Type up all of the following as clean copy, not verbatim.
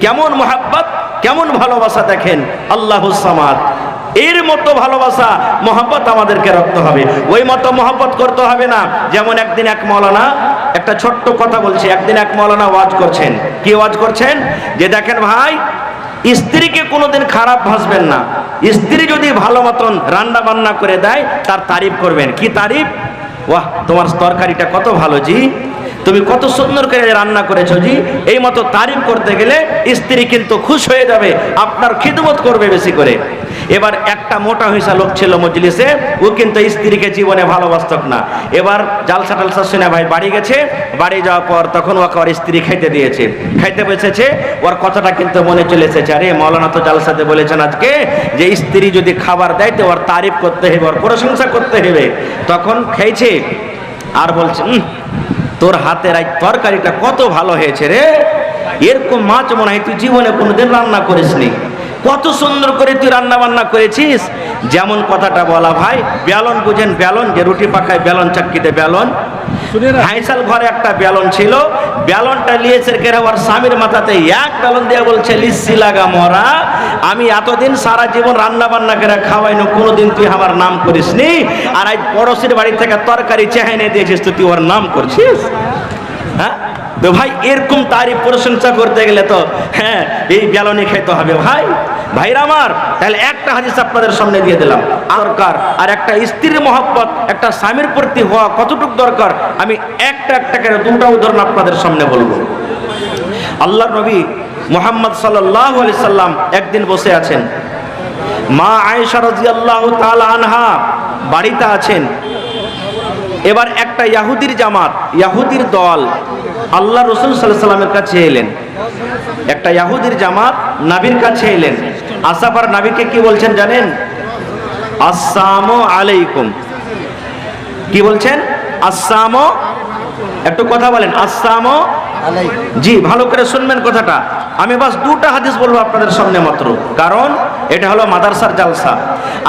কেমন মোহাব্বত, কেমন ভালোবাসা দেখেন। আল্লাহুস সামাদ, এর মতো ভালোবাসা মোহাব্বত আমাদেরকে রাখতে হবে। ওই মতো মোহাব্বত করতে হবে না যেমন একদিন এক মাওলানা, একটা ছোট্ট কথা বলছি, একদিন এক মাওলানা ওয়াজ করছেন। কি ওয়াজ করছেন? যে দেখেন ভাই, স্ত্রীকে কোনোদিন খারাপ ভাসবেন না। স্ত্রী যদি ভালো মতন রান্না বান্না করে দেয় তার তারিফ করবেন। কি তারিফ? ওয়াহ, তোমার তরকারিটা কত ভালো জি, তুমি কত সুন্দর করে রান্না করেছো জি। এই মতো তারিফ করতে গেলে স্ত্রী কিন্তু খুশ হয়ে যাবে, আপনার খিদমত করবে বেশি করে। এবার একটা মোটা হইসা লোক ছিল মজলিসে, ও কিন্তু স্ত্রীকে জীবনে ভালোবাসত না। এবার জালসা টালসা শুনে ভাই বাড়ি গেছে। বাড়ি যাওয়ার পর তখন ওকে ওর স্ত্রী খাইতে দিয়েছে, খাইতে বসেছে। ওর কথাটা কিন্তু মনে চলে এসেছে, আরে মৌলানা তো জালসাতে বলেছেন আজকে যে স্ত্রী যদি খাবার দেয় তো ওর তারিফ করতে হবে, ওর প্রশংসা করতে হবে। তখন খেয়েছে আর বলছে, তোর হাতের এই তরকারিটা কত ভালো হয়েছে রে, এরকম মাছ মনে হয় তুই জীবনে কোনোদিন রান্না করিসনি, কত সুন্দর করে তুই রান্না বান্না করেছিস। যেমন কথাটা বলা ভাই, বেলন বুঝেন, বেলন যে রুটি পাকায় বেলন, চাক্কিতে বেলন। হাইসাল ঘরে একটা বেলন ছিল, বেলনটা নিয়েছে কেরা ওর স্বামীর মাথাতে এক বেলন দিয়ে বলছে, লিসি লাগা মরা, আমি এতদিন সারা জীবন রান্না বান্না করে খাওয়াইনো, কোনোদিন তুই আমার নাম করিসনি, আর আজ পড়োশির বাড়ি থেকে তরকারি চেহাই নিয়ে দিয়েছিস, তুই ওর নাম করছিস। হ্যাঁ তো ভাই, এরকম তারিফ প্রশংসা করতে গেলে তো হ্যাঁ এই বেলনই খেতে হবে ভাই। ভাইরা আমার, তাহলে একটা হাদিস আপনাদের সামনে দিয়ে দিলাম দরকার, আর একটা স্ত্রীর মহব্বত একটা স্বামীর প্রতি হওয়া কতটুকু দরকার আমি একটা একটা করে দুটো উদাহরণ আপনাদের সামনে বলবো। আল্লাহর নবী মুহাম্মদ সাল্লাল্লাহু আলাইহি সাল্লাম একদিন বসে আছেন, মা আয়েশা রাদিয়াল্লাহু তাআলা আনহা বাড়িতে আছেন। এবার একটা ইহুদির জামাত, ইহুদির দল আল্লাহ রাসূল সাল্লাল্লাহু আলাইহি সাল্লামের কাছে এলেন। একটা ইহুদির জামাত নবীর কাছে এলেন। আসার পর নবীকে কি বলছেন জানেন? আসসালামু আলাইকুম। কি বলছেন? আসসালামু, একটু কথা বলেন, আসসালামু আলাইকুম। জি, ভালো করে শুনবেন কথাটা। আমি বাস দুটো হাদিস বলবো আপনাদের সামনে মাত্র, কারণ এটা হলো মাদ্রাসার জালসা।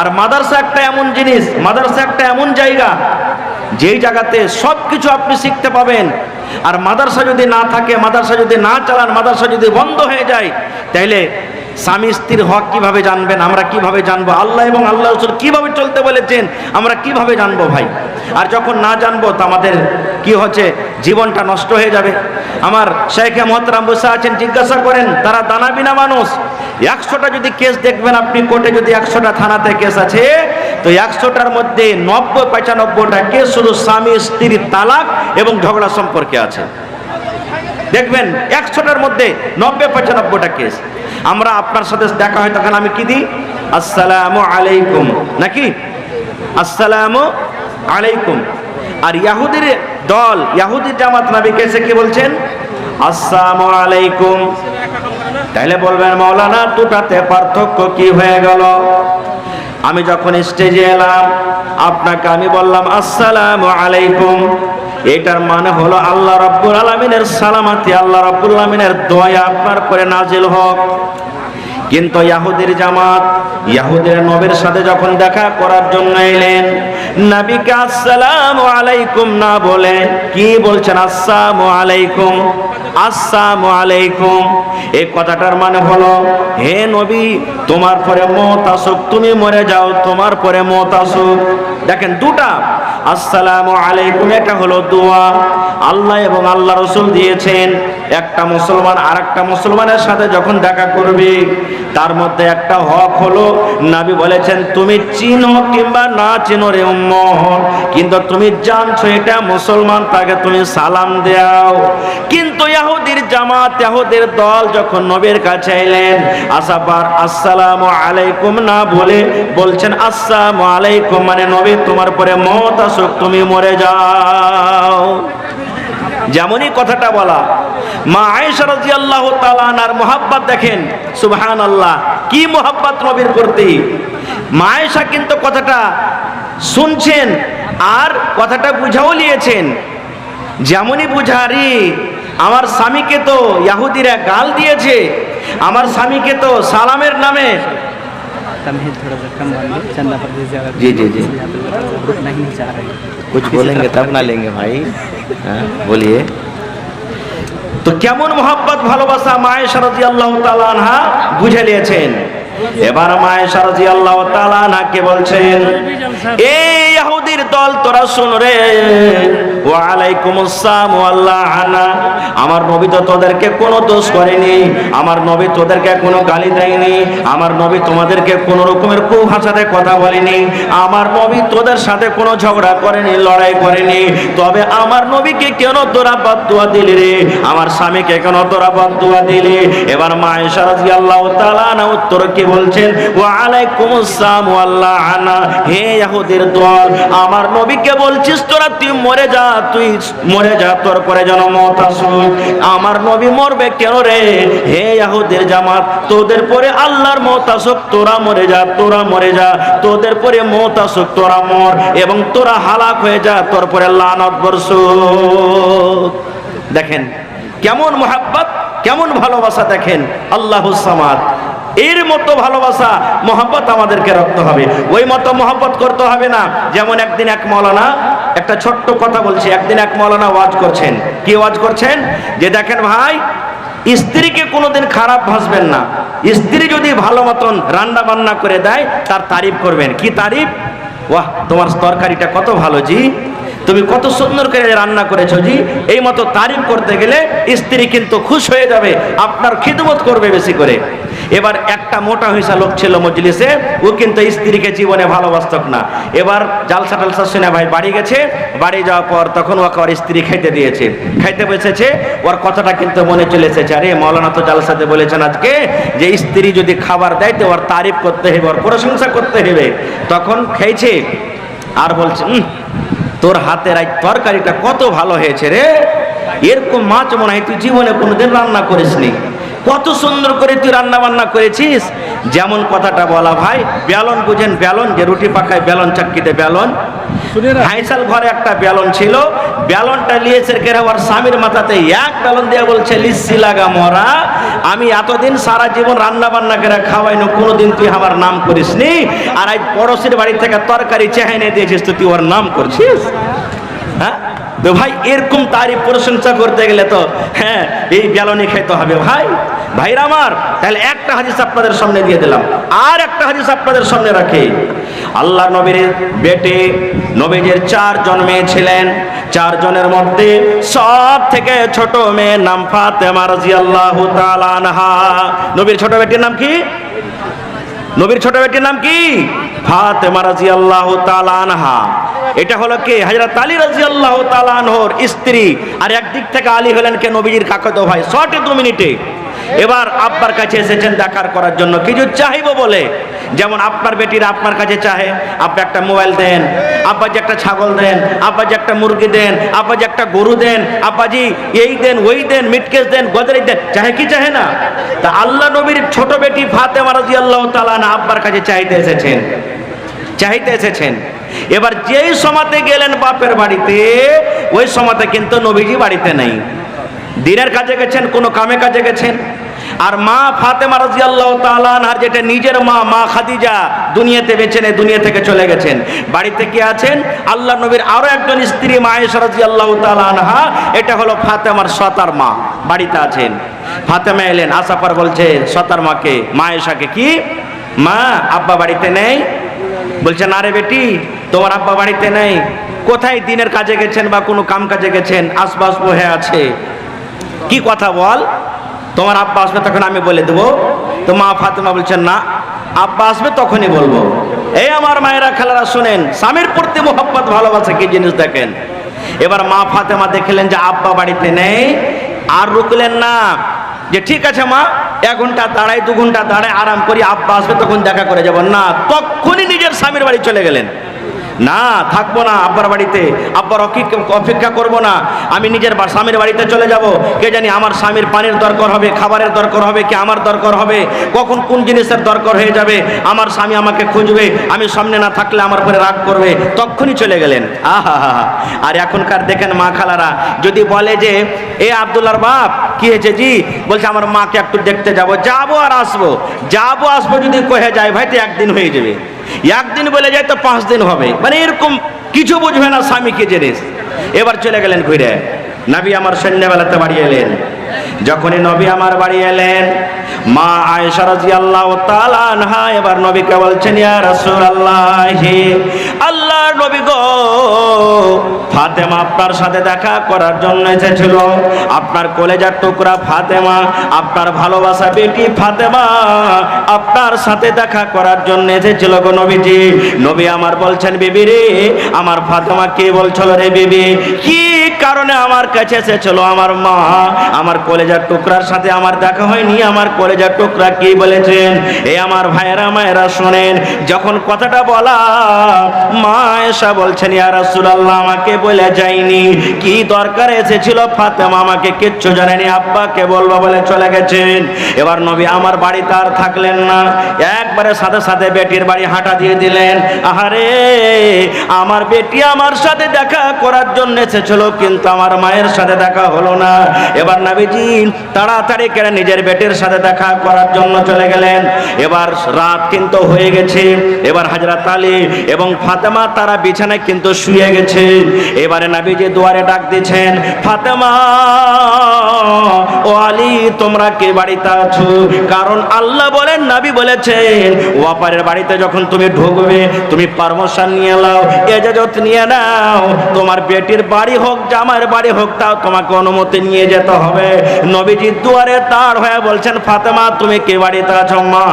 আর মাদ্রাসা একটা এমন জিনিস, মাদ্রাসা একটা এমন জায়গা যেই জায়গাতে সব কিছু আপনি শিখতে পাবেন। আর মাদ্রাসা যদি না থাকে, মাদ্রাসা যদি না চালান, মাদ্রাসা যদি বন্ধ হয়ে যায়, তাহলে স্বামী স্ত্রীর হক কিভাবে জানবেন? আমরা কিভাবে জানবো? আল্লাহ এবং আল্লাহ রাসূল কিভাবে চলতে বলেছেন আমরা কিভাবে জানবো ভাই? আর যখন না জানবো তো আমাদের কি হচ্ছে, জীবনটা নষ্ট হয়ে যাবে। আমার শাইখে মুহতারাম বসে আছেন, জিজ্ঞাসা করেন, তারা দানা বিনা মানুষ। 100টা যদি কেস দেখবেন আপনি কোর্টে, যদি 100টা থানাতে কেস আছে, তো 100টার মধ্যে 90-95টা কেস শুধু স্বামী স্ত্রীর তালাক এবং ঝগড়া সম্পর্কে আছে। দেখবেন 100টার মধ্যে 90-95টা কেস। আমরা আপনার সাথে দেখা হয় তখন আমি কি দিই? আসসালামু আলাইকুম, নাকি আসসালামু আলাইকুম। আর ইহুদির দল, ইহুদি জামাত নবীকে এসে কি বলছেন? আসসালামু আলাইকুম। তাহলে বলবেন মাওলানা দুটাতে পার্থক্য কি হয়ে গেল? আমি যখন স্টেজে এলাম আপনাকে আমি বললাম আসসালামু আলাইকুম, এটার মানে হলো আল্লাহ রাব্বুল আলামিনের সালামতি, আল্লাহ রাব্বুল আলামিনের দয়া আপনার করে নাজিল হোক। কিন্তু ইহুদির জামাত, ইহুদের নবীর সাথে যখন দেখা করার জন্য এলেন, নবীকে আসসালামু আলাইকুম না বলে কি বলছেন? আসসালামু আলাইকুম, আসসালামু আলাইকুম। এই কথাটার মানে হলো, হে নবী তোমার পরে মওত আসুক, তুমি মরে যাও, তোমার পরে মওত আসুক। দেখেন দুটা, আসসালামু আলাইকুম এটা হলো দোয়া, আল্লাহ এবং আল্লাহ রাসূল দিয়েছেন। একটা মুসলমান আরেকটা মুসলমানের সাথে যখন দেখা করবে, তার মধ্যে একটা হক হলো, নবী বলেছেন তুমি চিনো কিংবা না চিনো রে উম্মত, কিন্তু তুমি জানছো এটা মুসলমান, তাকে তুমি সালাম দাও। কিন্তু ইহুদির জামাত, ইহুদের দল যখন নবীর কাছে এলেন, আসাবার আসসালামু আলাইকুম না বলে বলছেন আসসালামু আলাইকুম, মানে নবী তোমার পরে মওত আসুক, তুমি মরে যাও। যেমনই কথাটা বলা, মা আয়েশা রাদিয়াল্লাহু তাআলা আনহার মুহাব্বত দেখেন, সুবহানাল্লাহ, কি মুহাব্বত নবীর প্রতি। মা আয়েশা কিন্তু কথাটা শুনছেন আর কথাটা বুঝাও নিয়েছেন। যেমনই বুঝারি, আমার স্বামীকে তো ইহুদিরা গাল দিয়েছে, আমার স্বামীকে তো সালামের নামে जी जी जी कुछ बोलेंगे तब ना लेंगे भाई, हाँ बोलिए। তো কেমন মোহাব্বত ভালোবাসা মা আয়েশা রাদিয়াল্লাহু তাআলা আনহা বুঝে নিয়েছেন। এবার মা আয়েশা রাদিয়াল্লাহু তাআলা আনহাকে বলছেন, এই ইহুদির দল তোরা শুন রে, ওয়া আলাইকুমুস সালাম ওয়া লাআনা, আমার নবী তো তোদেরকে কোনো দোষ করেনি, আমার নবী তোদেরকে কোনো গালি দেয়নি, আমার নবী তোমাদেরকে কোনো রকমের কুভাষাতে কথা বলেনি, আমার নবী তোদের সাথে কোনো ঝগড়া করেনি, লড়াই করেনি। তবে আমার নবীকে কেন তোরা বদদুয়া দিলি রে, আমার স্বামীকে কেন তোরা বদদুয়া দিলি? এবার মা আয়েশা রাদিয়াল্লাহু তাআলা আনহা উত্তর কি বলছেন, ওয়া আলাইকুমুস সালাম ওয়া লাআনা, হে ইহুদির দল, আমার নবীকে বলছিস তোরা তুই মরে যা, তুই মরে যা, তোর পরে যেন মওত আসুক। আমার নবী মরবে কেন রে? হে ইহুদির জামাত, তোদের পরে আল্লাহর মওত আসুক, তোরা মরে যা, তোরা মরে যা, তোদের পরে মওত আসুক, তোরা মর, এবং তোরা হালাক হয়ে যা, তোর পরে লানত বর্ষুক। দেখেন কেমন মুহাব্বত, কেমন ভালোবাসা, দেখেন আল্লাহুস সামাদ। এর মতো ভালোবাসা মোহাব্বত আমাদেরকে রাখতে হবে, ওই মতো মোহাব্বত করতে হবে না। যেমন একদিন এক মাওলানা, একটা ছোট্ট কথা বলছি, একদিন এক মাওলানা ওয়াজ করছেন। কি ওয়াজ করছেন? যে দেখেন ভাই, স্ত্রীকে কোনোদিন খারাপ ভাসবেন না, স্ত্রী যদি ভালো মতন রান্না বান্না করে দেয় তার তারিফ করবেন। কি তারিফ? ওয়াহ, তোমার তরকারিটা কত ভালো জি, তুমি কত সুন্দর করে রান্না করেছো জি। এই মতো তারিফ করতে গেলে স্ত্রী কিন্তু খুশ হয়ে যাবে, আপনার খিদমত করবে বেশি করে। এবার একটা মোটা হইসা লোক ছিল মজলিসে, ও কিন্তু স্ত্রীকে জীবনে ভালোবাসত না। এবার জালসা টালসা শুনে ভাই বাড়ি গেছে, বাড়ি যাওয়ার পর তখন ওকে ওর স্ত্রী খাইতে দিয়েছে, খাইতে বসেছে, ওর কথাটা কিন্তু মনে চলে এসেছে, আরে মাওলানা তো জালসাতে বলেছেন আজকে যে স্ত্রী যদি খাবার দেয় তো ওর তারিফ করতে হবে, ওর প্রশংসা করতে হবে। তখন খেয়েছে আর বলছে, তোর হাতের এই তরকারিটা কত ভালো হয়েছে রে, এরকম মাছ মনে হয় তুই জীবনে কোনোদিন রান্না করিসনি, কত সুন্দর করে তুই রান্না বান্না করেছিস। যেমন কথাটা বলা ভাই, বেলন বুঝেন, বেলন যে রুটি পাকায় বেলন, চাক্কিতে বেলন, হাইসাল ঘরে একটা বেলন ছিল, বেলনটা লিয়েছে কেরা ওর স্বামীর মাথাতে এক বেলন দিয়ে বলছে, লিসি লাগা মরা, আমি এতদিন সারা জীবন রান্না বান্না করে খাওয়াইনো, কোনোদিন তুই আমার নাম করিসনি, আর আজ পড়োশির বাড়ি থেকে তরকারি চেহাই নিয়ে দিয়েছিস, তুই ওর নাম করছিস। হ্যাঁ তো ভাই, এরকম তারই প্রশংসা করতে গেলে তো হ্যাঁ এই বেলনই খাইতে হবে ভাই। ভাইরা আমার, তাহলে একটা হাদিস আপনাদের সামনে দিয়ে দিলাম, আর একটা হাদিস আপনাদের সামনে রাখি। আল্লাহ নবীর বেটে নবীজির 4 জন মেয়ে ছিলেন, 4 জনের মধ্যে সব থেকে ছোট মেয়ের নাম ফাতেমা রাদিয়াল্লাহু তাআলা আনহা। নবীর ছোট বেটির নাম কি? নবীর ছোট বেটির নাম কি? ফাতেমা রাদিয়াল্লাহু তাআলা আনহা। এটা হলো কে? হযরত আলী রাদিয়াল্লাহু তাআলা আনহুর স্ত্রী। আর একদিক থেকে আলী হলেন কে? নবীজির কাকাতো ভাই। শর্টে 2 মিনিটে এবার আব্বার কাছে এসেছেন দেখার করার জন্য, কিছু চাইবো বলে। যেমন আপনার বেটিরা আপনার কাছে চাহে, আব্বা একটা মোবাইল দেন, আব্বাজি একটা ছাগল দেন, আব্বাজি একটা মুরগি দেন, আব্বাজি একটা গরু দেন, আব্বাজি এই দেন ওই দেন, মিটকেস দেন, গদরেজ দেন, চাহে কি চাহে না? তা আল্লাহ নবীর ছোট বেটি ফাতেমা রাদিয়াল্লাহু তাআলা আনহা আব্বার কাছে চাইতে এসেছেন। এবার যেই সময়তে গেলেন বাপের বাড়িতে, ওই সময়তে কিন্তু নবীজি বাড়িতে নেই, দিনের কাজে গেছেন, কোনো কামে কাজে গেছেন। আর মা ফাতেমা রাদিয়াল্লাহু তাআলা আনহার যেটা নিজের মা খাদিজা দুনিয়াতে বেঁচে নেই, দুনিয়া থেকে চলে গেছেন। বাড়িতে কে আছেন? আল্লাহ নবীর আরো একজন স্ত্রী মা আয়েশা রাদিয়াল্লাহু তাআলা আনহা, এটা হলো ফাতেমার সতার মা, বাড়িতে আছেন। ফাতেমা এলেন, আসার পর বলছে সতার মাকে, মা আয়েশাকে, কি মা আব্বা বাড়িতে নেই? বলছে না রে বেটি, তোমার আব্বা বাড়িতে নেই। কোথায়? দিনের কাজে গেছেন বা কোনো কাম কাজে গেছেন, আশপাশ বহে আছে। কি কথা বল, তোমার আব্বা আসবে তখন আমি বলে দেবো। তো মা ফাতেমা বলছেন না, আব্বা আসবে তখনই বলবো। এই আমার মায়েরা খেলারা শুনেন, স্বামীর প্রতি মোহাব্বত ভালোবাসা কি জিনিস দেখেন। এবার মা ফাতেমা দেখলেন যে আব্বা বাড়িতে নেই, আর রুকলেন না যে ঠিক আছে মা 1 ঘন্টা দাঁড়াই, 2 ঘন্টা দাঁড়াই, আরাম করি, আব্বা আসবে তখন দেখা করে যাব না। তখনই নিজের স্বামীর বাড়ি চলে গেলেন। না, থাকবো না আব্বার বাড়িতে, আব্বার অপেক্ষা করব না, আমি নিজের স্বামীর বাড়িতে চলে যাব। কে জানি আমার স্বামীর পানির দরকার হবে, খাবারের দরকার হবে, কি আমার দরকার হবে, কখন কোন জিনিসের দরকার হয়ে যাবে, আমার স্বামী আমাকে খুঁজবে, আমি সামনে না থাকলে আমার উপরে রাগ করবে, তখনই চলে গেলেন। আহা হা হা। আর এখনকার দেখেন মা খালারা যদি বলে যে এ আব্দুল্লাহর বাপ কি হয়েছে জি, বলছে আমার মাকে একটু দেখতে যাবো আর আসবো যদি কহে যায় ভাই তো 1 দিন হয়ে যাবে, 1 দিন বলে যায় তো 5 দিন হবে, মানে এরকম কিছু বুঝবে না স্বামী কি জিনিস। এবার চলে গেলেন ঘুরে, নবী আমার সন্ধ্যাবেলাতে বাড়ি এলেন, যখনই নবী আমার বাড়ি এলেন, মা আয়েশা রাদিয়াল্লাহু তাআলা আনহা এবার নবীকে বলছেন, ইয়া রাসূলুল্লাহ, আল্লাহর নবী গো, ফাতেমা আপনার সাথে দেখা করার জন্য এসেছিল। আপনার কলেজার টুকরা ফাতেমা, আপনার ভালোবাসা বেটি ফাতেমা আপনার সাথে দেখা করার জন্য এসেছিল গো নবীজি। নবী আমার বলছেন, বিবি রে, আমার ফাতেমা কে বলছিল রে বিবি? কি কারণে আমার কাছে এসেছিল? আমার মা, আমার কলেজার টুকরার সাথে আমার দেখা হয়নি। আমার কলেজার টুকরা কি বলেছেন? এই আমার ভাইয়েরা মায়েরা শোনেন, যখন কথাটা বলা, মা আয়েশা বলছেন, ইয়া রাসূলুল্লাহ, আমাকে বলে যায়নি। কি দরকার এসেছিল ফাতেমা? আমাকে কিচ্ছু জানেনি, আব্বাকে বলবো বলে চলে গেছেন। এবার নবী আমার বাড়িতে আর থাকলেন না, একবারে সাথে সাথে বেটির বাড়ি হাঁটা দিয়ে দিলেন। আহারে, আমার বেটি আমার সাথে দেখা করার জন্য এসেছিল, কিন্তু আমার মায়ের সাথে দেখা হলো না। এবার নবীজি তাড়াতাড়ি করে নিজের বেটির সাথে দেখা করার জন্য চলে গেলেন। এবার রাত কিন্তু হয়ে গেছে। এবার হযরত আলী এবং ফাতেমা তারা বিছানায় কিন্তু শুয়ে গেছে। এবারে নবীজি দুয়ারে ডাক দিচ্ছেন, ফাতেমা ও আলী, তোমরা কে বাড়িতে আছো? কারণ আল্লাহ বলেন, নবী বলেছেন, ওয়াপারের বাড়িতে যখন তুমি ঢুকবে, তুমি পারমিশন নিয়ে নাও, ইজাজত নিয়ে নাও। তোমার বেটির বাড়ি হোক, জামাইয়ের বাড়ি হোক, তাও তোমাকে অনুমতি নিয়ে যেতে হবে। নবীজি দুয়ারে দাঁড় হয়ে বলছেন, ফাতেমা তুমি কে বাড়িতে আছো? মা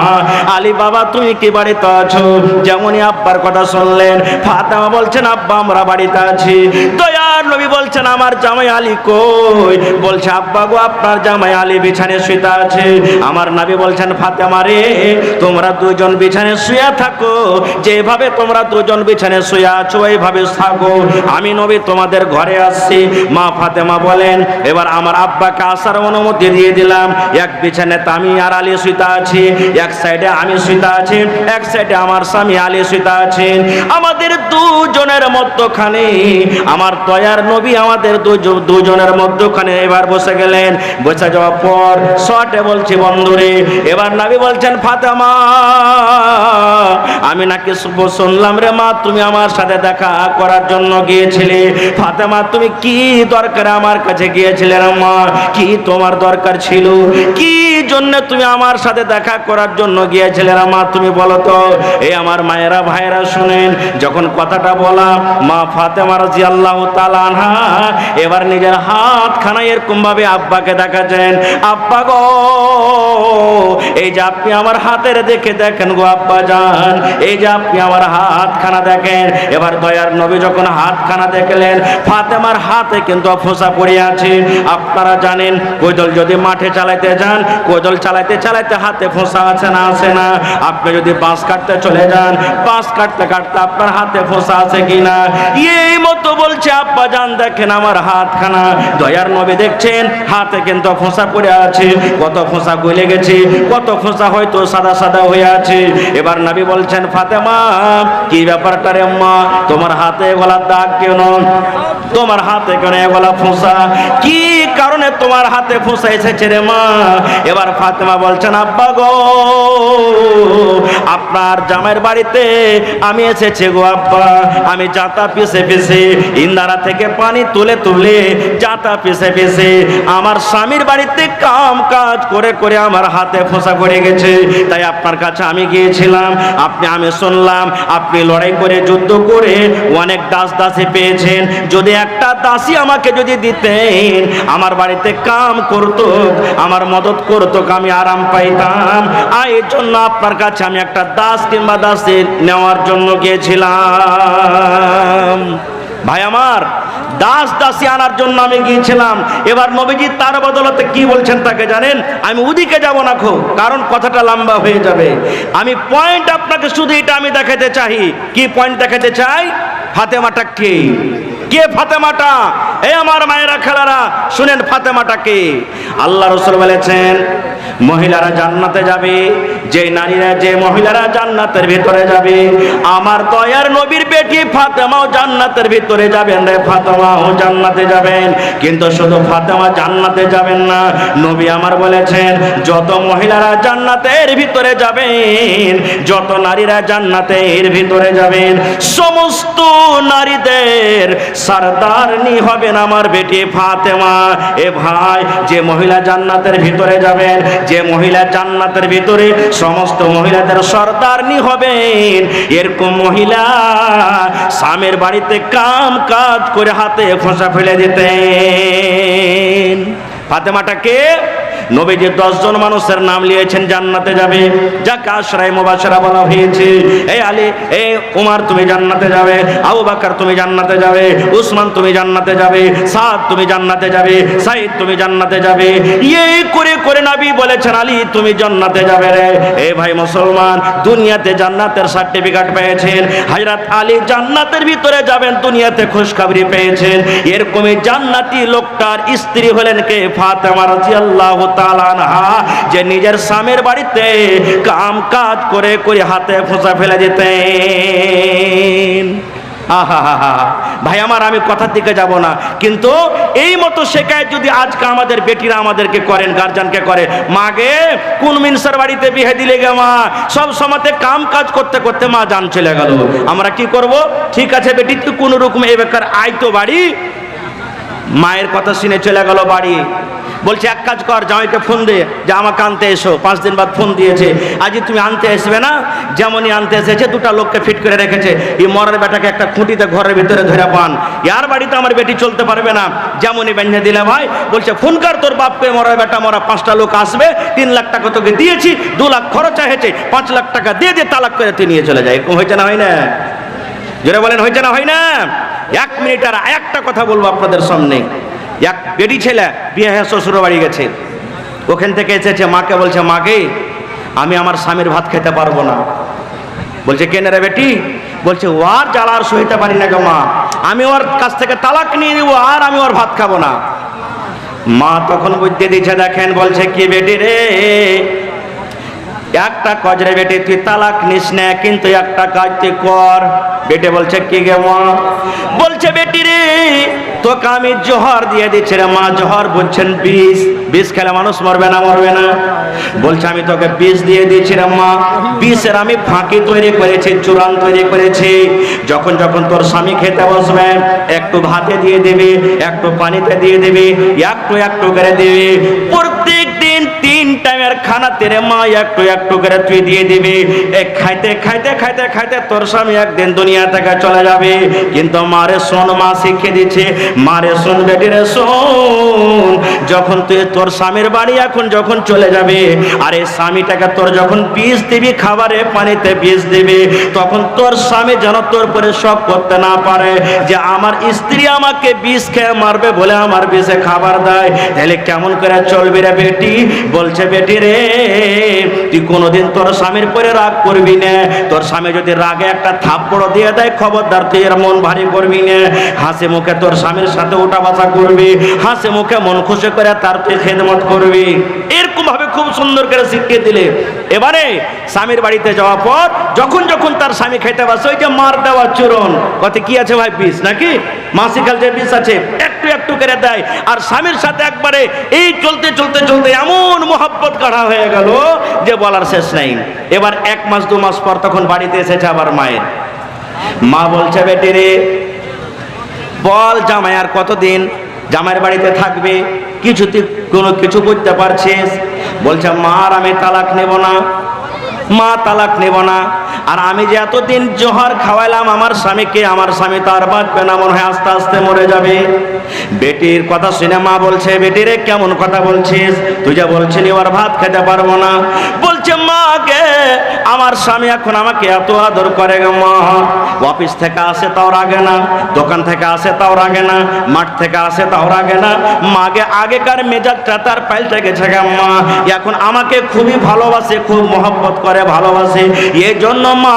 আলী বাবা তুমি কে বাড়িতে আছো? যেমনই আব্বার কথা শুনলেন, ফাতেমা বলছেন, আব্বা আমরা বাড়িতে আছি। দয়ার নবী বলছেন, আমার জামাই আলী কই? বলছে, আব্বা গো, আপনার জামাই আলী বিছানায় শুয়ে আছে। আমার নবী বলছেন, ফাতেমা রে, তোমরা দুজন বিছানায় শুয়ে থাকো, যেভাবে তোমরা দুজন বিছানায় শুয়ে আছো এইভাবে থাকো, আমি নবী তোমাদের ঘরে আসছি। মা ফাতেমা বলেন, এবার আমার আব্বাকে আসার অনুমতি দিয়ে দিলাম। এক বিছানাতে আমি আর আলী শুয়ে আছি, এক সাইডে আমি শুয়ে আছি, এক সাইডে আমার স্বামী আলী শুয়ে আছেন। আমাদের দুজনের মধ্যখানে আমার দয়ার নবী আমাদের দুজনের মধ্যখানে এবার বসে গেলেন। বসে যাওয়ার পর শর্টে বলছি বন্ধুরে, এবার নবী বলছেন, ফাতেমা আমি নাকি শুনলাম রে মা, তুমি আমার সাথে দেখা করার জন্য গিয়েছিলে। ফাতেমা তুমি কি দরকার আমার কাছে গিয়েছিলে রে মা? কি তোমার দরকার ছিল? কি জন্য তুমি আমার সাথে দেখা করার জন্য গিয়েছিলে রে মা? তুমি বলো তো। এই আমার মায়েরা ভাইয়েরা শুনেন, যখন কথাটা বলা, মা ফাতেমা রাদিয়াল্লাহু তাআলা আনহা এবার নিজের হাতখানা এরকম ভাবে আব্বাকে দেখাচ্ছেন, আব্বা গো, এই যে আপনি আমার হাতের দেখে দেখেন গো আব্বা জান, এই যে আপনি আমার হাতখানা দেখেন। এবার দয়ার নবী যখন হাতখানা দেখলেন, ফাতেমার হাতে কিন্তু ফোঁসা পড়ে আছে। আপনারা জানেন, কোদল যদি মাঠে চালাইতে যান, কোদল চালাইতে চালাইতে হাতে ফোঁসা আছে না? আছে না? আপনি যদি বাঁশ কাটতে চলে যান, বাঁশ কাটতে কাটতে আপনার হাতে ফোঁসা আছে কিনা? এই মতো বলছে, আব্বা জান দেখেন আমার হাতখানা। দয়ার নবী দেখছেন হাতে কিন্তু ফোঁসা পড়ে আছে, কত ফোঁসা গলে গেছে, কত ফোঁসা হয়তো সাদা সাদা হয়ে আছে। এবার নবী বলছেন, ফাতেমা কি ব্যাপারটা রে মা, তোমার হাতে গলা দাগ কেন? তোমার হাতে কেন গলা ফোঁসা? কি কারণে তোমার হাতে ফোঁসা এসেছে রে মা? এবার ফাতেমা বলছেন, আব্বা গো, আপনার জামাইয়ের বাড়িতে আমি এসেছি গো আব্বা। আমি জাতা পিছে পিছে, ইন্দারা থেকে পানি তুলে তুলে জাতা পিছে পিছে আমার স্বামীর বাড়িতে কাম কাজ করে করে আমার হাতে ফোঁসা পড়ে গেছে। তাই আপনার কাছে আমি গিয়েছিলাম। আমি শুনলাম আপনি লড়াই করে যুদ্ধ করে অনেক দাস দাসী পেয়েছেন। যদি একটা দাসী আমাকে যদি দিতেন, আমার বাড়িতে কাম করতো, আমার মদত করতো, আমি আরাম পাইতাম। আর এর জন্য আপনার কাছে আমি একটা দাস কিংবা দাসী নেওয়ার জন্য গিয়েছিলাম। ভাই আমার, দাস দাসী আনার জন্য আমি গিয়েছিলাম। এবার নবীজি তার বদলতে কি বলছেন তাকে জানেন? আমি ওদিকে যাব না খো, কারণ কথাটা লম্বা হয়ে যাবে। আমি পয়েন্ট আপনাকে শুধু এটা আমি দেখাতে চাই। কি পয়েন্ট দেখাতে চাই? ফাতেমাটা কে? কে ফাতেমাটা? এই আমার মায়েরা খেলারা শুনেন, ফাতেমাটা কে? আল্লাহ রাসূল বলেছেন, মহিলারা জান্নাতে যাবে, যে নারীরা, যে মহিলারা জান্নাতের ভিতরে যাবে, আমার দয়ার নবীর বেটি ফাতেমাও জান্নাতের ভিতরে যাবেন রে, ফাতেমাও জান্নাতে যাবেন। কিন্তু শুধু ফাতেমা জান্নাতে যাবেন না, নবী আমার বলেছেন, যত মহিলারা জান্নাতের ভিতরে যাবেন, যত নারীরা জান্নাতের ভিতরে যাবেন, সমস্ত নারীদের সরদারনি হবেন আমার বেটি ফাতেমা। এ ভাই, যে মহিলা মহিলা জান্নাতের ভিতরে যাবেন, যে মহিলা জান্নাতের ভিতরে সমস্ত মহিলাদের সর্দারনি হবেন, এরকম মহিলা স্বামীর বাড়িতে কাম কাজ করে হাতে খোঁচা ফেলে দিতেন। ফাতেমাটা কে? নবীজি 10 জন মানুষের নাম নিয়েছেন জান্নাতে যাবে, যাকে আশরায়ে মুবাশশারা বলা হয়েছে। এই আলী, এই উমর তুমি জান্নাতে যাবে, আবু বকর তুমি জান্নাতে যাবে, উসমান তুমি জান্নাতে যাবে, সাদ তুমি জান্নাতে যাবে, সাঈদ তুমি জান্নাতে যাবে। এই করে করে নবী বলেছেন আলী তুমি জান্নাতে যাবে রে। এই ভাই মুসলমান, দুনিয়াতে জান্নাতের সার্টিফিকেট পেয়েছেন, হযরত আলী জান্নাতের ভিতরে যাবেন, দুনিয়াতে খুশখবরি পেয়েছেন। এরকমই জান্নাতি লোকটার স্ত্রী হলেন কে? ফাতেমা রাদিয়াল্লাহু তাআলা আনহা, যে নিজের স্বামীর বাড়িতে কাম কাজ করে করে হাতে খোঁচা ফেলে দিতেন। আহা ভাই আমার, আমি কথার দিকে যাব না, কিন্তু এই মতো শেখায় যদি আজকে আমাদের বেটিরা আমাদেরকে করেন, গার্জিয়ানকে করে, মাগে কোন মিনসার বাড়িতে বিয়ে দিলে গে মা, সব সময়তে কাম কাজ করতে করতে মা জান চলে গেল, আমরা কি করব? ঠিক আছে বেটি তুই কোন রকম এই বেকার আয় তো বাড়ি। মায়ের কথা শুনে চলে গেল বাড়ি। বলছে এক কাজ কর, জামাইকে ফোন দে যে আমাকে আনতে এসো। 5 দিন বাদ ফোন দিয়েছে, আজ তুমি আনতে আসবে না? যেমনই আনতে এসেছে, 2টা লোককে ফিট করে রেখেছে। এই মরার বেটাকে একটা খুঁটিতে ঘরের ভিতরে ধরে পান, ইয়ার বাড়িতে আমার বেটি চলতে পারবে না। যেমনই বেঁধে দিলে ভাই বলছে ফোন কর তোর বাপকে, মরার বেটা মরা 5টা লোক আসবে, 3 লাখ টাকা তোকে দিয়েছি, 2 লাখ খরচা হয়েছে, 5 লাখ টাকা দিয়ে দিয়ে তালাক করে তুই নিয়ে চলে যায়। এরকম হয়েছে না হয় না? জোরে বলেন হয়েছে না হয় না? 1 মিনিট আর একটা কথা বলবো আপনাদের সামনে। এক বেটি ছেলে বিয়ে হয়ে শ্বশুর বাড়ি গেছে, ওখান থেকে এসেছে, মাকে বলছে মাকে আমি আমার স্বামীর ভাত খেতে পারবো না। বলছে কেন রে বেটি? বলছে ও আর জ্বালা আর সইতে পারি না গো মা, আমি ওর কাছ থেকে তালাক নিয়ে নিবো, আর আমি ওর ভাত খাবো না। মা তখন বুঝতে দিচ্ছে, দেখেন বলছে কি বেটি রে, একটা কাজ রে বেটি, তুই তালাক নিস না, কিন্তু একটা কাজ তুই কর। বেটে বলছে কি গে মা? বলছে বেটি রে তোকে আমি জহর দিয়ে দিচ্ছি রে মা। জহর বলছেন বিষ, বিষ খেলে মানুষ মরবে না মরবে না? বলছে আমি তোকে বিষ দিয়ে দিচ্ছি রে মা, বিষের আমি ফাঁকি তৈরি করেছি, চূড়ান তৈরি করেছি। যখন যখন তোর স্বামী খেতে বসবে, একটু ভাতে দিয়ে দিবি, একটু পানিতে দিয়ে দিবি, একটু একটু করে দিবি। প্রত্যেক দিন 3 টাইমের খানা তেরে মা একটু একটু করে তুই দিয়ে দিবি। খাইতে খাইতে খাইতে খাইতে তোর স্বামী একদিন দুনিয়া থেকে চলে যাবে। কিন্তু মারে শোন, মা শিখিয়ে দিচ্ছে, মারে শোন বেটি রে শোন, যখন তুই তোর স্বামীর বাড়ি এখন যখন চলে যাবে, আর এই স্বামীটাকে তোর যখন বিষ দিবি, খাবারে পানিতে বিষ দিবি, তখন তোর স্বামী যেন তোর পরে শক করতে না পারে যে আমার স্ত্রী আমাকে বিষ খেয়ে মারবে বলে আমার বিষে খাবার দেয়। তাহলে কেমন করে চলবি রে বেটি? বলছে বেটি রে তুই কোনোদিন তোর স্বামীর পরে রাগ করবি না। তোর স্বামী যদি রাগে একটা থাপ্পড় দিয়ে দেয়, খবরদার তুই এর মন ভারী করবি না। হাসি মুখে তোর স্বামীর সাথে উঠা বসা করবি, হাসি মুখে মন খুশি করে তার তুই খেদমত করবি। এরকম ভাবে খুব সুন্দর করে শিখিয়ে দিলে। এবারে স্বামীর বাড়িতে যাওয়ার পর যখন যখন তার স্বামী খেতে বসে, ওই যে মার দেওয়া চূরণ, কত কি আছে ভাই বিষ নাকি মাসিকাল যে বিষ আছে, একটু একটু করে দেয়। আর স্বামীর সাথে একবারে এই চলতে চলতে চলতে এমন মোহাব্বত গাঢ়া হয়ে গেল যে বলার শেষ নাই। এবার 1 মাস 2 মাস পর তখন বাড়িতে এসেছে আবার মায়ের। মা বলছে বেটি রে বল জামাই আর কতদিন জামাইয়ের বাড়িতে থাকবে? কোনো কিছু বুঝতে পারছিস? বলছে মা আর আমি তালাক নেব না, মা তালাক নেব না। আর আমি যে এতদিন জোহর খাওয়াইলাম আমার স্বামীকে, আমার স্বামী তো আর বাঁচবে না, মনে হয় আস্তে আস্তে মরে যাবে। বেটির কথা শুনে মা বলছে বেটি রে কেমন কথা বলছিস? তুই যা বলছিলি ওর ভাত খেতে পারবো না। বলছে মা গে আমার স্বামী এখন আমাকে এত আদর করে গো মা, অফিস থেকে আসে তাও রাগে না, দোকান থেকে আসে তাও রাগে না, মাঠ থেকে আসে তাও রাগে না। মাকে আগেকার মেজাজটা তার পাল্টে গেছে গো মা, এখন আমাকে খুবই ভালোবাসে, খুব মহব্বত করে ভালোবাসে। এই জন্য মা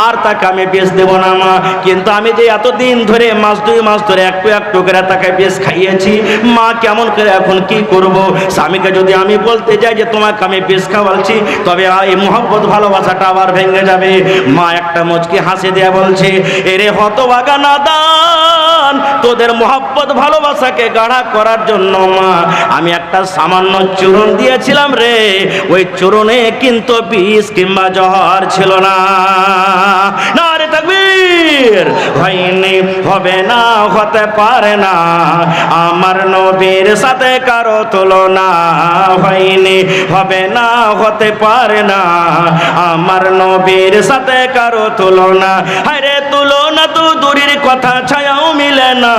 আর তাকে আমি বেশ দেব না মা। কিন্তু আমি যে এতদিন ধরে মাস 2 মাস ধরে একটু একটু করে তাকে বেশ খাইয়েছি মা, কেমন করে এখন কি করব? স্বামীকে যদি আমি বলতে যাই যে তোমাকে আমি বেশ খাওয়াচ্ছি, তবে এই মহব্বত ভালোবাসাটা আবার ভেঙে যাবে। মা একটা মুচকি হাসি দিয়ে বলছে এরে হতভাগা নাদান, তোদের মহব্বত ভালোবাসাকে গাঢ়া করার জন্য মা আমি একটা সামান্য চূরণ দিয়েছিলাম রে, ওই চূরণে কিন্তু বিষ কিংবা জহর ছিল না। তাকবীর। হয়নি, হবে না, হতে পারে না, আমার নবীর সাথে কারো তুলনা। হয়নি, হবে না, হতে পারে না, আমার নবীর সাথে কারো তুলনা। হায়রে তুলনা তো দূরের কথা, ছায়াও মিলে না।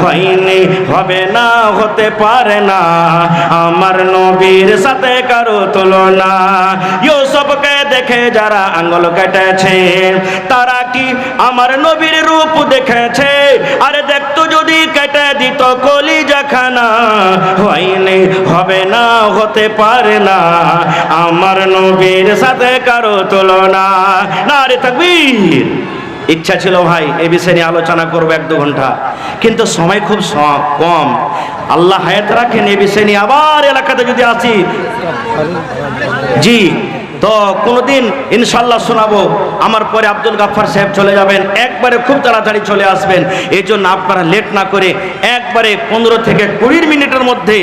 হয়নি, হবে না, হতে পারে না, আমার নবীর সাথে কারো তুলনা। ইউসুফকে দেখে যারা আঙ্গুল কেটেছে, তারা কি আমার নবীর রূপ দেখেছে? আরে দেখতো যদি কেটে দিত কলিজাখানা। হয়নি, হবে না, হতে পারে না, আমার নবীর সাথে কারো তুলনা। নারে তাকবীর। ইচ্ছা ছিল ভাই এই বিষয় নিয়ে আলোচনা করবো 1-2 ঘন্টা, কিন্তু সময় খুব কম। আল্লাহ হায়াত রাখেন, এই বিষয় নিয়ে আবার এলাকাতে যদি আসি জি তো কোনোদিন ইনশাল্লাহ শোনাবো। আমার পরে আব্দুল গাফফার সাহেব চলে যাবেন, একবারে খুব তাড়াতাড়ি চলে আসবেন। এই জন্য আপনারা লেট না করে একবারে 15 থেকে 20 মিনিটের মধ্যে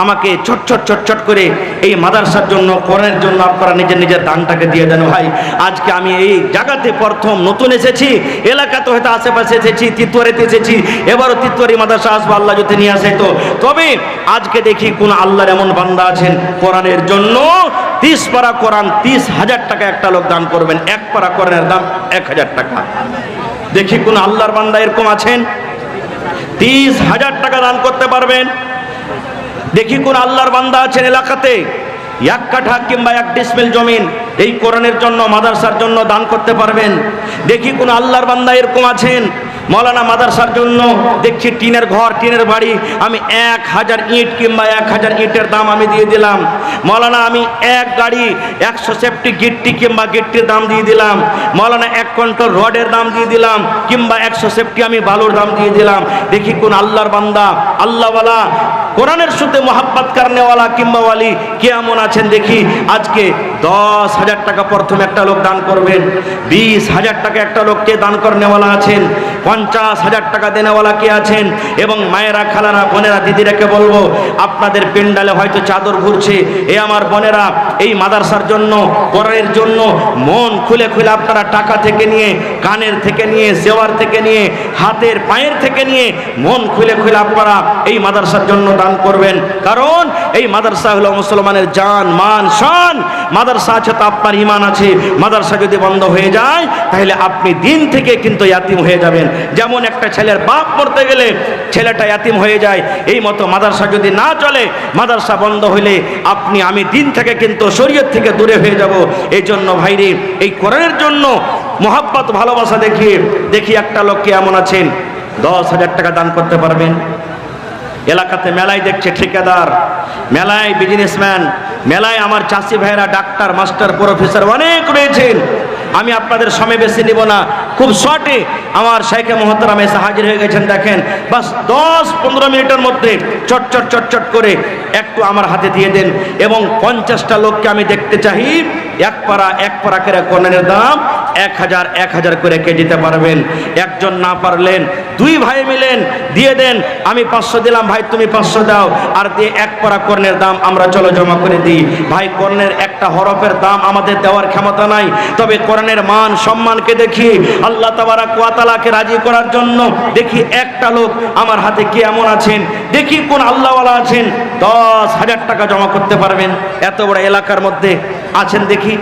আমাকে চট করে এই মাদ্রাসার জন্য, কোরআনের জন্য আপনারা নিজের নিজের দানটাকে দিয়ে দেন ভাই। আজকে আমি এই জায়গাতে প্রথম নতুন এসেছি, এলাকাতে হয়তো আশেপাশে এসেছি, তিতুয়ারিতে এসেছি, এবারও তিতুয়ারি মাদ্রাসা আসবো আল্লাহ যদি নিয়ে আসে তো। তবে আজকে দেখি কোন আল্লাহর এমন বান্দা আছেন কোরআনের জন্য 30 পারা কোরআন 30,000 টাকা একটা লোক দান করবেন। 1 পারা কোরআনের দাম 1000 টাকা। দেখি কোন আল্লাহর বান্দা এরকম আছেন 30,000 টাকা দান করতে পারবেন। দেখি কোন আল্লাহর বান্দা আছেন এলাকাতে 1 কাঠা কিংবা 1 ডিসমিল জমিন এই কোরআনের জন্য, মাদ্রাসার জন্য দান করতে পারবেন। দেখি কোন আল্লাহর বান্দা এরকম আছেন মৌলানা মাদ্রাসার জন্য, দেখছি টিনের ঘর, টিনের বাড়ি, আমি 1000 ইট কিংবা 1000 ইটের দাম আমি দিয়ে দিলাম। মৌলানা আমি 1 গাড়ি 100 সেফটি গিট্টি কিংবা গিট্টির দাম দিয়ে দিলাম। মৌলানা 1 কন্ট্রোল রডের দাম দিয়ে দিলাম, কিংবা 100 সেফটি আমি বালুর দাম দিয়ে দিলাম। দেখি কোন আল্লাহর বান্দা, আল্লাহওয়ালা, কোরআনের সাথে মোহাব্বত করনেওয়ালা কিংবা ওয়ালি কেমন আছেন দেখি। আজকে 10,000 টাকা প্রথমে একটা লোক দান করবেন, 20,000 টাকা একটা লোককে দান করনেওয়ালা আছেন, 50,000 টাকা দেনেওয়ালা কে আছেন। এবং মায়েরা, খালারা, বোনেরা, দিদিরাকে বলবো আপনাদের পেন্ডালে হয়তো চাদর ঘুরছে, এ আমার বোনেরা এই মাদ্রাসার জন্য, কোরআনের জন্য মন খুলে খুলে আপনারা টাকা থেকে নিয়ে, কানের থেকে নিয়ে, জেওয়ার থেকে নিয়ে, হাতের পায়ের থেকে নিয়ে মন খুলে খুলে আপনারা এই মাদ্রাসার জন্য দান করবেন। কারণ এই মাদ্রাসা হলো মুসলমানের জান, মান, শান। মাদ্রাসা আছে তো আপনার ঈমান আছে। মাদ্রাসা যদি বন্ধ হয়ে যায় তাহলে আপনি দিন থেকে কিন্তু ইয়াতিম হয়ে যাবেন। যেমন একটা ছেলের বাপ মরতে গেলে ছেলেটা ইয়াতিম হয়ে যায়, এই মতো মাদ্রাসা যদি না চলে, মাদ্রাসা বন্ধ হলে আমি দিন থেকে কিন্তু শরীয়ত থেকে দূরে হয়ে যাব। এই জন্য ভাইরে এই কোরআনের জন্য মোহাব্বত, ভালোবাসা দেখি একটা লোককে এমন আছেন 10,000 টাকা দান করতে পারবেন। এলাকাতে মেলায় দেখছে ঠিকাদার, মেলায় বিজনেসম্যান, মেলায় আমার চাষি ভাইরা, ডাক্তার, মাস্টার, প্রফেসর অনেক রয়েছেন। আমি আপনাদের সময় বেশি নিব না, খুব শর্টে আমার শাইখে মুহতারাম এসে হাজির হয়ে গেছেন। দেখেন বাস 10-15 মিনিটের মধ্যে চট করে একটু আমার হাতে দিয়ে দেন। এবং 50টা লোককে আমি দেখতে চাই 1 পারা করে কোরআনের দাম 1000 করে কে দিতে পারবেন। একজন না পারলেন 2 ভাই মিলেন দিয়ে দেন। আমি 500 দিলাম, ভাই তুমি 500 দাও, আর দিয়ে 1 পারা কোরআনের দাম আমরা চলো জমা করে দিই। ভাই কোরআনের একটা হরফের দাম আমাদের দেওয়ার ক্ষমতা নাই, তবে কোরআনের মান সম্মানকে দেখি আল্লাহ তাবারাক ওয়া তাআলাকে রাজি করার জন্য দেখি একটা লোক আমার হাতে কে এমন আছেন, দেখি কোন আল্লাহওয়ালা আছেন 10,000 টাকা জমা করতে পারবেন। এত বড় এলাকার মধ্যে আছেন দেখি।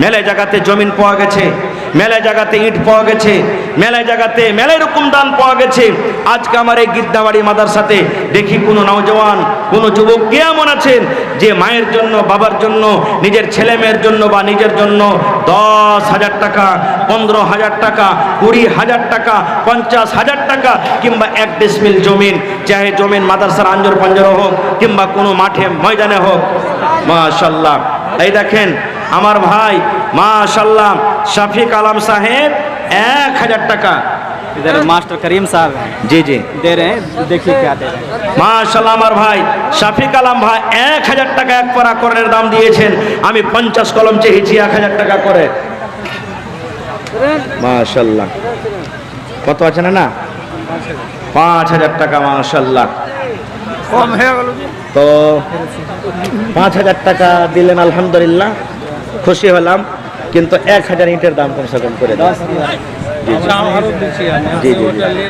মেলায় জায়গাতে জমিন পাওয়া গেছে, মেলায় জায়গাতে ইট পাওয়া গেছে, মেলায় জায়গাতে মেলায় রকম দান পাওয়া গেছে। আজকে আমার এই গিদ্দাবাড়ি মাদ্রাসাতে দেখি কোনো নওজওয়ান, কোনো যুবক কে এমন আছেন যে মায়ের জন্য, বাবার জন্য, নিজের ছেলে মেয়ের জন্য বা নিজের জন্য 10,000 টাকা, 15,000 টাকা, 20,000 টাকা, 50,000 টাকা কিংবা 1 ডিসমিল জমিন, চাহে জমিন মাদ্রাসার আঞ্জর পাঞ্জর হোক কিংবা কোনো মাঠে ময়দানে হোক। মাশাআল্লাহ, এই দেখেন আমার ভাই माशाल्लाह शफीक आलम साहेब 1000 টাকা इधर मास्टर करीम साहब हैं जी जी दे रहे हैं, देखिए क्या दे रहे हैं। माशाल्लाह আমার ভাই শফিক আলম ভাই 1000 টাকা 1 পারা কোরআনের দাম দিয়েছেন। আমি 50 কলম চেয়েছি 1000 টাকা করে। মাশাল্লাহ কত আছে না 5000 টাকা মাশাল্লাহ কম হয়ে গেল তো 5000 টাকা দিলেন, আলহামদুলিল্লাহ খুশি হলাম। কিন্তু 1000 ইটের দাম কমসে কম করে দাও। জি জি জি জি।